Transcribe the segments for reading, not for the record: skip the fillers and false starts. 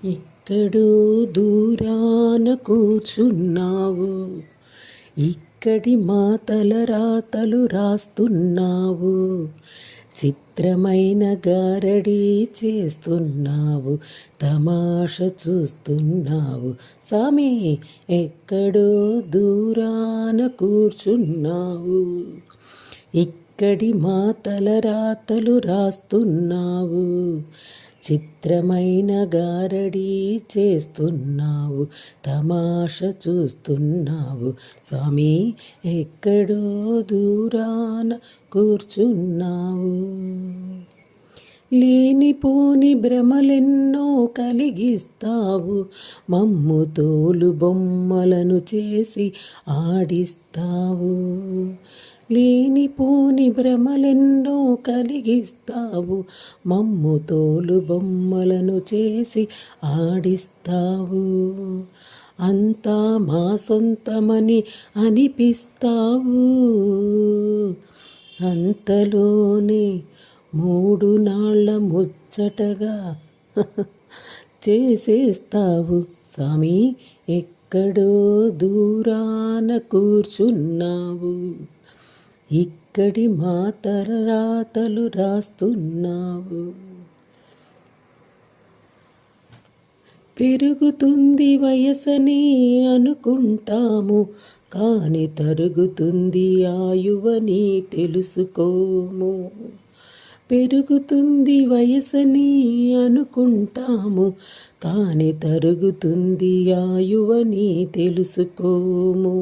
ఎక్కడో దూరాన కూర్చున్నావు, ఇక్కడి మాటల రాతలు రాస్తున్నావు, చిత్రమైన గారడీ చేస్తున్నావు, తమాష చూస్తున్నావు. సామి ఎక్కడో దూరాన కూర్చున్నావు, ఇక్కడి మాటల రాతలు రాస్తున్నావు, చిత్రమైన గారడీ చేస్తున్నావు, తమాష చూస్తున్నావు. స్వామి ఎక్కడో దూరాన కూర్చున్నావు. లేనిపోని భ్రమలెన్నో కలిగిస్తావు, మమ్ము తోలు బొమ్మలను చేసి ఆడిస్తావు. లేనిపోని భ్రమలెన్నో కలిగిస్తావు, మమ్ము తోలు బొమ్మలను చేసి ఆడిస్తావు. అంతా మా సొంతమని అనిపిస్తావు, అంతలోనే 3 నాళ్ళ ముచ్చటగా చేసేస్తావు. స్వామి ఎక్కడో దూరాన కూర్చున్నావు, ఇక్కడి మాటల రాతలు రాస్తున్నావు. పెరుగుతుంది వయసని అనుకుంటాము, కాని తరుగుతుంది ఆయువని తెలుసుకోము. పెరుగుతుంది వయసని అనుకుంటాము, కాని తరుగుతుంది ఆయువని తెలుసుకోము.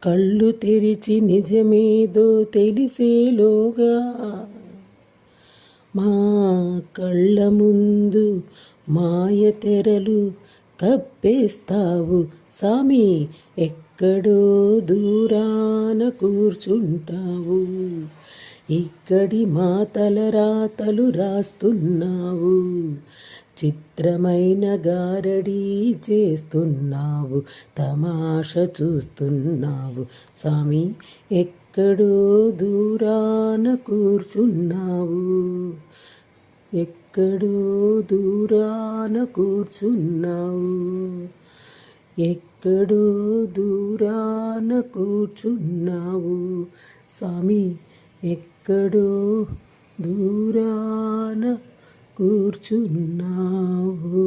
కళ్ళు తెరిచి నిజమేదో తెలిసేలోగా మా కళ్ళ ముందు మాయ తెరలు కప్పేస్తావు. సామి ఎక్కడో దూరాన కూర్చుంటావు, ఇక్కడి మాటల రాతలు రాస్తున్నావు, చిత్రమైన గారడీ చేస్తున్నావు, తమాష చూస్తున్నావు. స్వామి ఎక్కడో దూరాన కూర్చున్నావు, ఎక్కడో దూరాన కూర్చున్నావు, ఎక్కడో దూరాన కూర్చున్నావు. స్వామి ఎక్కడో దూరాన కూర్చున్నావు.